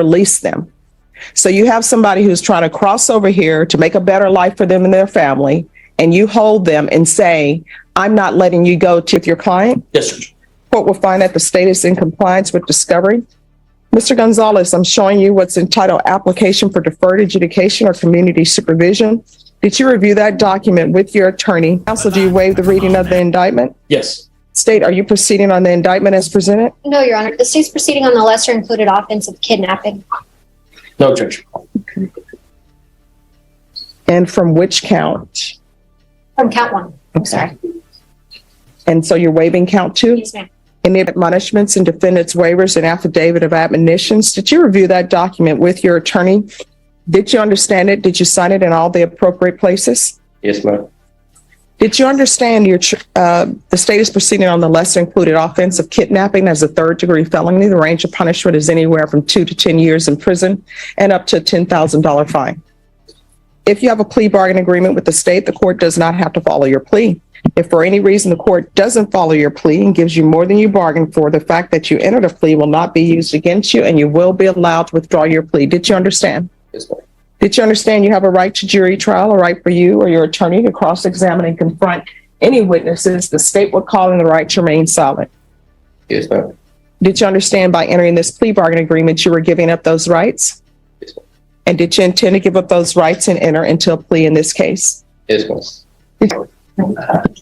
release them. So you have somebody who's trying to cross over here to make a better life for them and their family, and you hold them and say, I'm not letting you go to your client? Yes, Judge. Court will find that the state is in compliance with discovery. Mr. Gonzalez, I'm showing you what's entitled Application for Deferred Adjudication or Community Supervision. Did you review that document with your attorney? Counsel, do you waive the reading of the indictment? Yes. State, are you proceeding on the indictment as presented? No, Your Honor. The state's proceeding on the lesser included offense of kidnapping. No, Judge. Okay. And from which count? From count one. I'm sorry. And so you're waiving count two? Yes, ma'am. Any admonishments and defendant's waivers and affidavit of admonitions? Did you review that document with your attorney? Did you understand it? Did you sign it in all the appropriate places? Yes, ma'am. Did you understand the state is proceeding on the lesser included offense of kidnapping as a third-degree felony? The range of punishment is anywhere from 2 to 10 years in prison and up to a $10,000 fine. If you have a plea bargain agreement with the state, the court does not have to follow your plea. If for any reason the court doesn't follow your plea and gives you more than you bargained for, the fact that you entered a plea will not be used against you and you will be allowed to withdraw your plea. Did you understand? Yes, ma'am. Did you understand you have a right to jury trial, a right for you or your attorney to cross-examine and confront any witnesses the state would call in the right to remain silent? Yes, ma'am. Did you understand by entering this plea bargain agreement you were giving up those rights? Yes, ma'am. And did you intend to give up those rights and enter into a plea in this case? Yes, ma'am.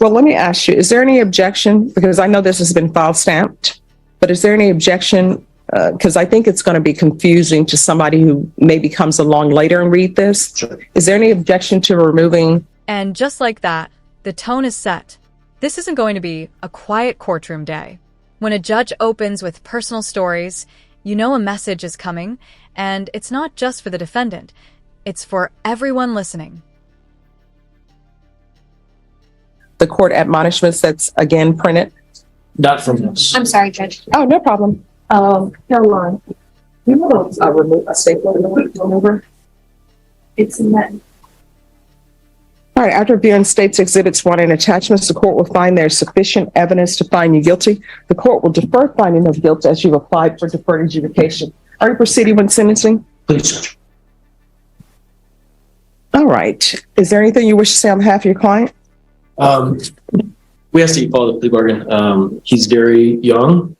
Well, let me ask you, is there any objection? Because I know this has been file stamped, but is there any objection? Because I think it's going to be confusing to somebody who maybe comes along later and read this. Sure. Is there any objection to removing? And just like that, the tone is set. This isn't going to be a quiet courtroom day. When a judge opens with personal stories, you know a message is coming, and it's not just for the defendant. It's for everyone listening. The court admonishments that's again printed? Not from us. I'm sorry, Judge. Oh, no problem. Caroline, you know a staple remover? It's in that. All right, after reviewing states exhibits 1 and attachments, the court will find there's sufficient evidence to find you guilty. The court will defer finding of guilt as you've applied for deferred adjudication. Are you proceeding with sentencing? Please, Judge. All right. Is there anything you wish to say on behalf of your client? We ask that you follow the plea bargain. He's very young.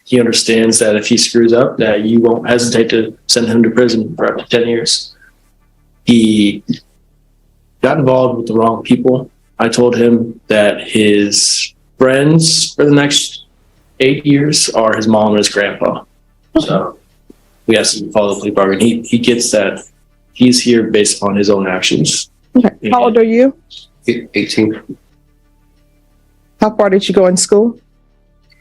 He understands that if he screws up, that you won't hesitate to send him to prison for up to 10 years. He got involved with the wrong people. I told him that his friends for the next 8 years are his mom and his grandpa. So we asked him to follow the plea bargain. He gets that he's here based upon his own actions. Okay. How old are you? 18. How far did you go in school?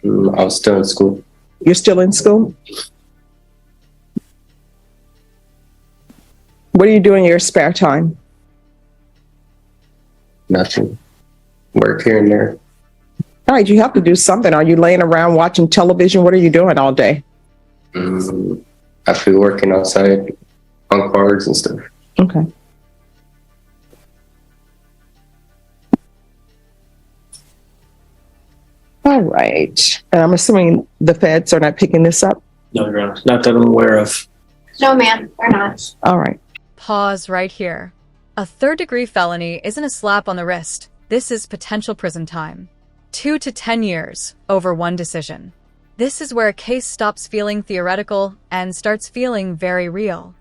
I was still in school. You're still in school? What are you doing in your spare time? Nothing. Work here and there. All right, you have to do something. Are you laying around watching television? What are you doing all day? I've been working outside on cars and stuff. Okay. All right. And I'm assuming the feds are not picking this up? No, Your Honor. Not that I'm aware of. No, ma'am. They're not. All right. Pause right here. A third-degree felony isn't a slap on the wrist. This is potential prison time. 2 to 10 years over one decision. This is where a case stops feeling theoretical and starts feeling very real.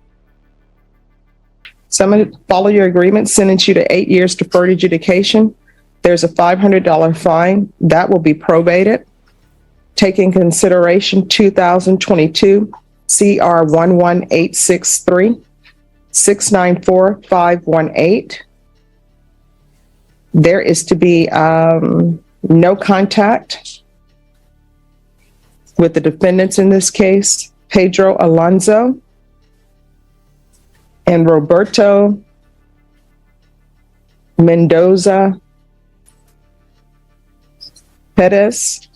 So I'm going to follow your agreement, sentence you to 8 years deferred adjudication. There's a $500 fine that will be probated. Take in consideration 2022 CR 11863 694-518. There is to be no contact with the defendants in this case, Pedro Alonso and Roberto Mendoza Perez.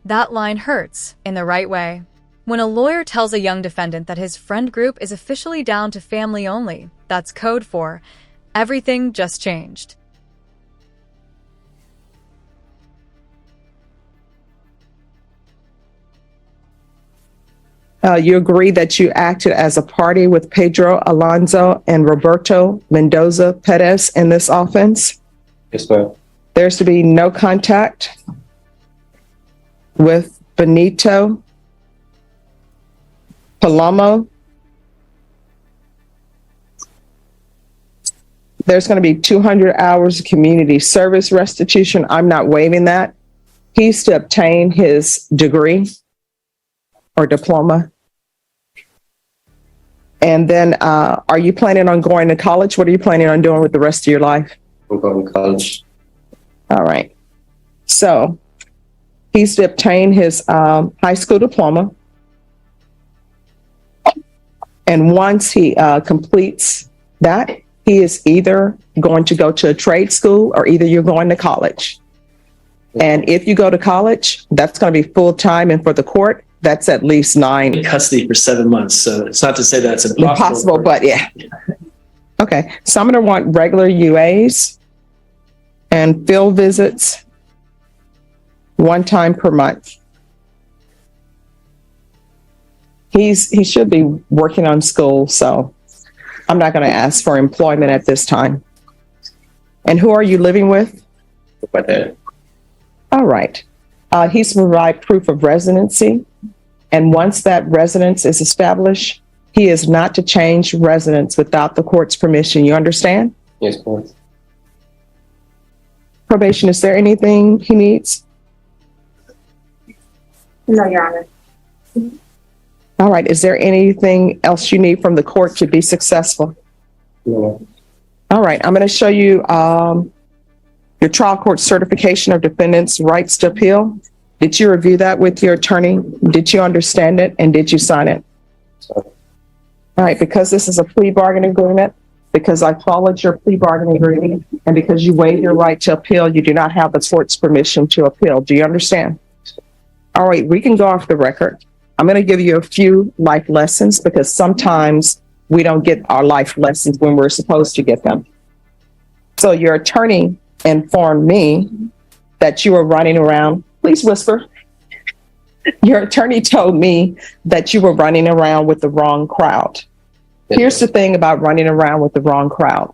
That line hurts in the right way. When a lawyer tells a young defendant that his friend group is officially down to family only, that's code for everything just changed. You agree that you acted as a party with Pedro Alonso and Roberto Mendoza Perez in this offense? Yes, ma'am. There's to be no contact with Benito Palomo. There's going to be 200 hours of community service restitution. I'm not waiving that. He's to obtain his degree or diploma. And then are you planning on going to college? What are you planning on doing with the rest of your life? I'm going to college. All right. So he's to obtain his high school diploma. And once he completes that, he is either going to go to a trade school or either you're going to college. And if you go to college, that's going to be full time. And for the court, that's at least 9. In custody for 7 months. So it's not to say that's impossible. But yeah. Okay. So I'm going to want regular UAs and field visits 1 time per month. He should be working on school, so I'm not going to ask for employment at this time. And who are you living with? My dad. All right. He's to provide proof of residency. And once that residence is established, he is not to change residence without the court's permission. You understand? Yes, ma'am. Probation, is there anything he needs? No, Your Honor. All right. Is there anything else you need from the court to be successful? No. All right. I'm going to show you your trial court certification of defendant's rights to appeal. Did you review that with your attorney? Did you understand it? And did you sign it? Sorry. All right. Because this is a plea bargaining agreement, because I followed your plea bargaining agreement, and because you waived your right to appeal, you do not have the court's permission to appeal. Do you understand? All right. We can go off the record. I'm going to give you a few life lessons because sometimes we don't get our life lessons when we're supposed to get them. So your attorney informed me that you were running around. Please whisper. Your attorney told me that you were running around with the wrong crowd. Here's the thing about running around with the wrong crowd.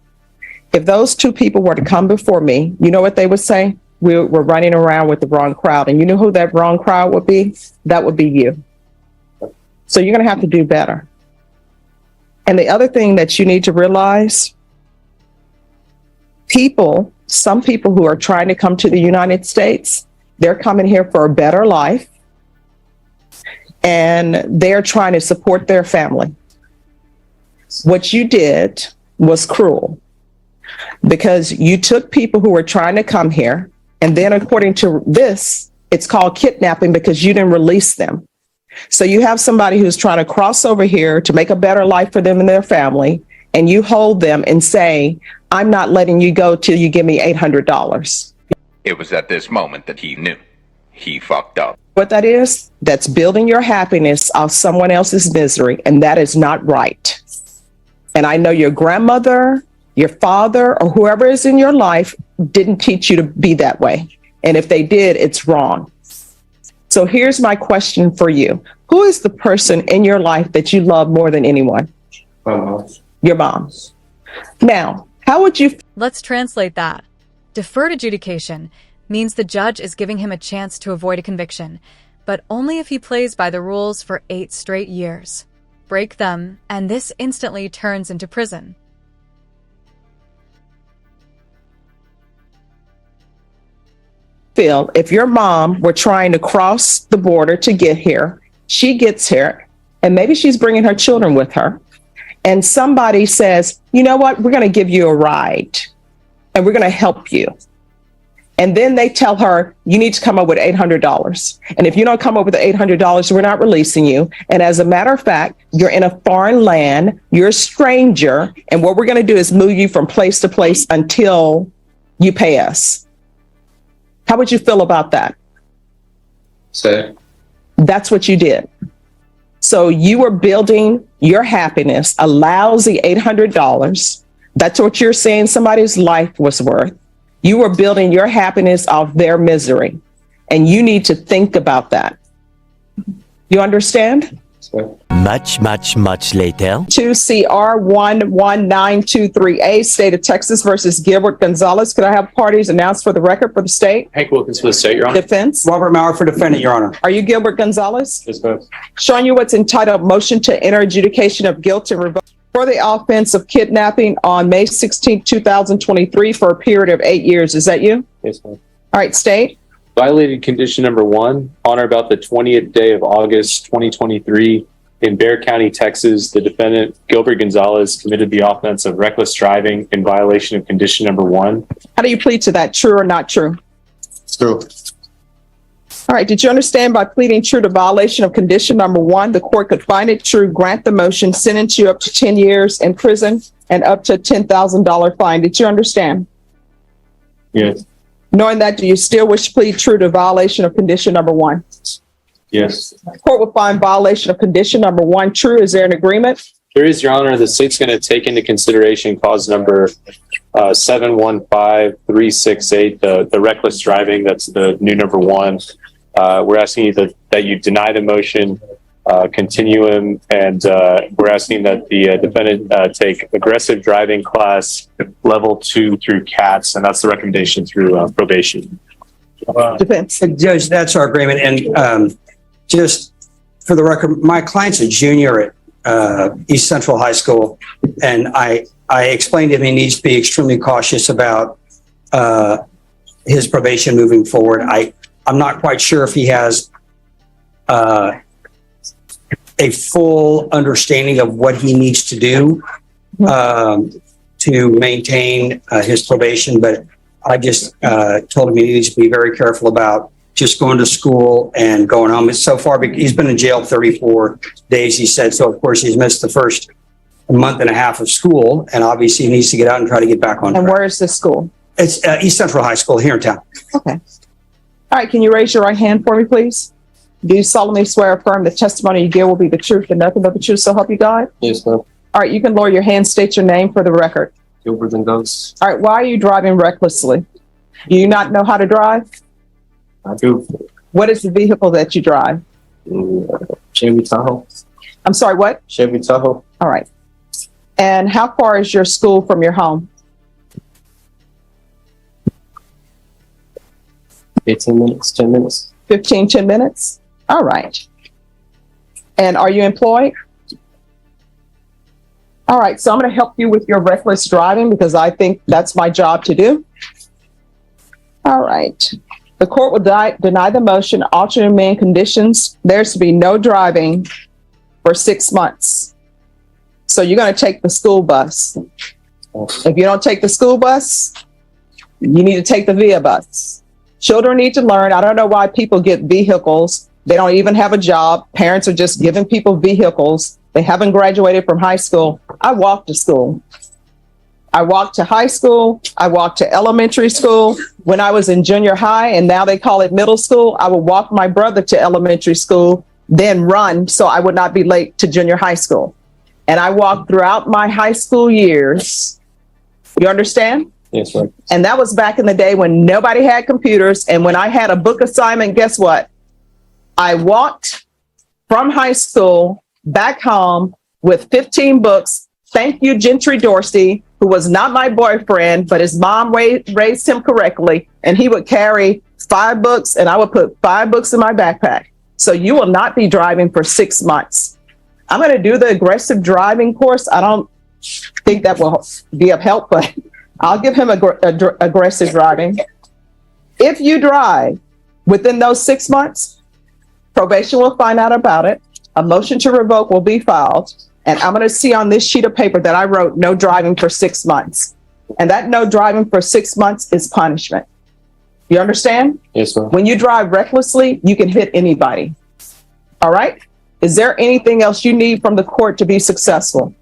If those 2 people were to come before me, you know what they would say? We're running around with the wrong crowd. And you know who that wrong crowd would be? That would be you. So you're going to have to do better. And the other thing that you need to realize, some people who are trying to come to the United States, they're coming here for a better life and they're trying to support their family. What you did was cruel because you took people who were trying to come here, and then according to this, it's called kidnapping because you didn't release them. So you have somebody who's trying to cross over here to make a better life for them and their family, and you hold them and say, I'm not letting you go till you give me $800. It was at this moment that he knew. He fucked up. What that is, that's building your happiness off someone else's misery, and that is not right. And I know your grandmother, your father, or whoever is in your life didn't teach you to be that way. And if they did, it's wrong. So here's my question for you. Who is the person in your life that you love more than anyone? My mom. Your mom. Now, how would you... Let's translate that. Deferred adjudication means the judge is giving him a chance to avoid a conviction, but only if he plays by the rules for 8 straight years. Break them, and this instantly turns into prison. Feel if your mom were trying to cross the border to get here, she gets here, and maybe she's bringing her children with her, and somebody says, you know what, we're going to give you a ride, and we're going to help you. And then they tell her, you need to come up with $800. And if you don't come up with the $800, we're not releasing you. And as a matter of fact, you're in a foreign land, you're a stranger, and what we're going to do is move you from place to place until you pay us. How would you feel about that? Sad. That's what you did. So you were building your happiness, a lousy $800. That's what you're saying somebody's life was worth. You were building your happiness off their misery. And you need to think about that. You understand? Second. Much later. 2CR11923A, State of Texas versus Gilbert Gonzalez. Could I have parties announced for the record for the state? Hank Wilkins for the state, Your Honor. Defense. Robert Maurer for defendant, Your Honor. Are you Gilbert Gonzalez? Yes, ma'am. Showing you what's entitled Motion to Enter Adjudication of Guilt and Revoke for the offense of kidnapping on May 16, 2023 for a period of 8 years. Is that you? Yes, ma'am. All right, state. Violated condition number 1, on or about the 20th day of August 2023 in Bexar County, Texas, the defendant, Gilbert Gonzalez, committed the offense of reckless driving in violation of condition number 1. How do you plead to that? True or not true? True. All right. Did you understand by pleading true to violation of condition number 1, the court could find it true, grant the motion, sentence you up to 10 years in prison and up to $10,000 fine? Did you understand? Yes. Knowing that, do you still wish to plead true to violation of condition number 1? Yes. The court will find violation of condition number 1 true. Is there an agreement? There is, Your Honor. The state's going to take into consideration cause number 715368, the reckless driving. That's the new number 1. We're asking you that you deny the motion, continue him, and we're asking that the defendant take aggressive driving class level 2 through CATS, and that's the recommendation through probation. Defense. Judge, that's our agreement. And just for the record, my client's a junior at East Central High School, and I explained to him he needs to be extremely cautious about his probation moving forward. I'm not quite sure if he has a full understanding of what he needs to do to maintain his probation, but I just told him he needs to be very careful about just going to school and going home. So far, he's been in jail 34 days, he said. So, of course, he's missed the first month and a half of school, and obviously he needs to get out and try to get back on track. And where is this school? It's East Central High School here in town. Okay. All right. Can you raise your right hand for me, please? Do you solemnly swear or affirm the testimony you give will be the truth and nothing but the truth, so help you God? Yes, ma'am. All right. You can lower your hand, state your name for the record. Gilbert Gonzalez. All right. Why are you driving recklessly? Do you not know how to drive? I do. What is the vehicle that you drive? Chevy Tahoe. I'm sorry, what? Chevy Tahoe. All right. And how far is your school from your home? 18 minutes, 10 minutes. 10 minutes? All right. And are you employed? All right. So I'm going to help you with your reckless driving because I think that's my job to do. All right. The court will deny the motion, alternate amend conditions. There's to be no driving for 6 months. So you're going to take the school bus. If you don't take the school bus, you need to take the VIA bus. Children need to learn. I don't know why people get vehicles. They don't even have a job. Parents are just giving people vehicles. They haven't graduated from high school. I walked to school. I walked to high school. I walked to elementary school. When I was in junior high, and now they call it middle school, I would walk my brother to elementary school, then run so I would not be late to junior high school. And I walked throughout my high school years. You understand? Yes, ma'am. And that was back in the day when nobody had computers. And when I had a book assignment, guess what? I walked from high school back home with 15 books. Thank you, Gentry Dorsey, who was not my boyfriend, but his mom raised him correctly. And he would carry 5 books and I would put 5 books in my backpack. So you will not be driving for 6 months. I'm going to do the aggressive driving course. I don't think that will be of help, but I'll give him aggressive driving. If you drive within those 6 months, probation will find out about it. A motion to revoke will be filed. And I'm going to see on this sheet of paper that I wrote no driving for 6 months. And that no driving for 6 months is punishment. You understand? Yes, ma'am. When you drive recklessly, you can hit anybody. All right? Is there anything else you need from the court to be successful?